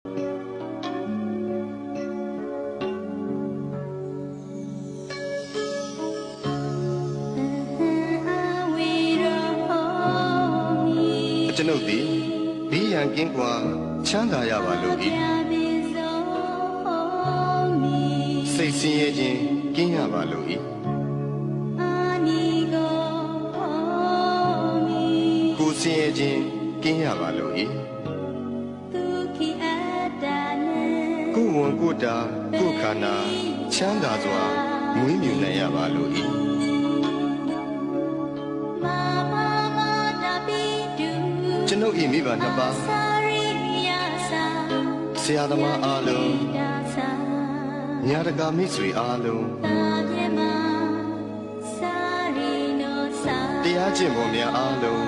ကျွန်ုပ်သည်ဘေးရန်ကင်းကွာချမ်းသာရပါလို့ဤစိတ်ဆင်းရဲခြင်းကင်းရပါလို့ဤကိုယ်ဆင်းရဲခြင်းကင်းရပါလို့ဤကိုယ်ဝန်ကိုယ်တာကိုယ်ခန္ဓာချမ်းသာစွာမွေးမြူနိုင်ရပါလို့ဤကျွန်ုပ်၏မိဘနှစ်ပါးဆရာသမားအားလုံးညာတကာမိတ်ဆွေအားလုံးတရားကျင့်ပုံများအားလုံး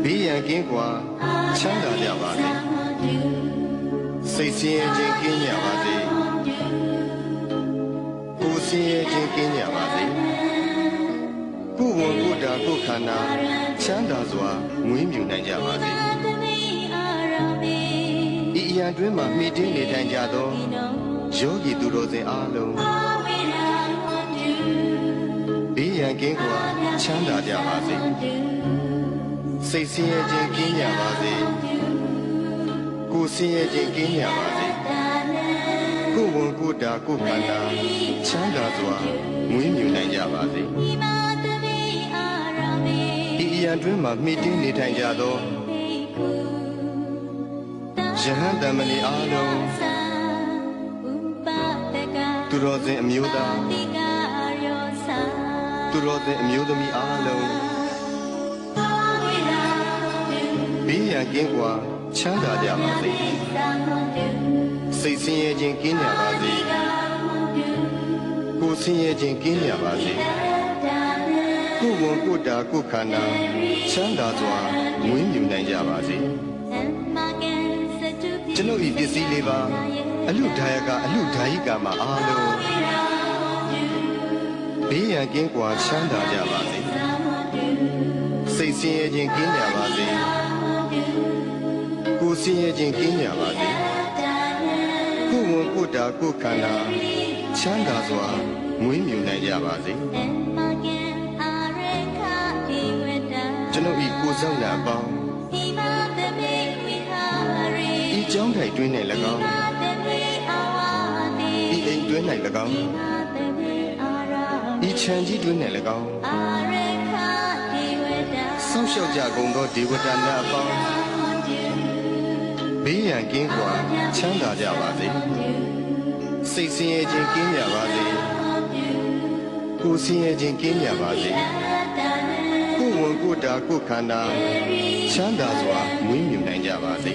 ဘေးရန်ကင်းကွာချမ်းသာကြပါစေစိတ်ဆင်းရဲခြင်းကင်းကြပါစေကိုယ်ဆင်းရဲခြင်းကင်းကြပါစေကိုယ်ဝန်ကိုယ်တာကိုယ်ခန္ဓာချမ်းသာစွာမွေးမြူနိုင်ကြပါစေဤအရာတွင်မှမိတင်းနေထိုင်ကြသောယောဂီသူတော်စင်အားလုံးဘေးရန်ကင်းကွာချမ်းသာကြပါစေစိတ်ဆင်းရဲခြင်းကင်းကြပါစေကိုယ်ဆင်းရဲခြင်းကင်းကြပါစေကိုယ်ဝန်ကိုယ်တာကိုယ်ခန္ဓာချမ်းသာစွာမွေးမြူနိုင်ကြပါစေဤအရာတွင်မှမိတင်းနေထိုင်ကြသောယဟန်တမဏေအားလုံးသူတော်စင်အမျိုးသားသူတော်စင်အမျိုးသမီးအားလုံးဘေးရန်ကင်းကွာချမ်းသာကြပါစေစိတ်ဆင်းရဲခြင်းကင်းကြပါစေကိုယ်ဆင်းရဲခြင်းကင်းကြပါစေကိုယ်ဝန်ကိုယ်တာကိုယ်ခန္ဓာချမ်းသာစွာမွေးမြူနိုင်ကြပါစေကျွန်ုပ်၏ပစ္စည်းလေးပါအလူဒါယကအလူဒါယိကာမအားလုံးဘေးရန်ကင်းကွာချမ်းသာကြပါစေစိတ်ဆင်းရဲခြင်းကင်းကြပါစေကိုယ်ဆင်းရဲခြင်းကင်းကြပါစေကိုယ်ဝန်ကိုယ်တာကိုယ်ခန္ဓာချမ်းသာစွာမွေးမြူနိုင်ကြပါစေကျွန်ုပ်၏ကိုယ်ဆောင်ရာအပေါင်းဤကျောင်းထိုင်တွင်၌၎င်းဤအိမ်တွင်၌၎င်းဤခြံကြီးတွင်၌၎င်းဆောက်ရှောက်ကြကုန်သောဒေဝတာများအပေါင်းဘေးရန်ကင်းကွာချမ်းသာကြပါစေစိတ်ဆင်းရဲခြင်းကင်းကြပါစေကိုယ်ဆင်းရဲခြင်းကင်းကြပါစေကိုယ်ဝန်ကိုယ်တာကိုယ်ခန္ဓာချမ်းသာစွာမွေးမြူနိုင်ကြပါစေ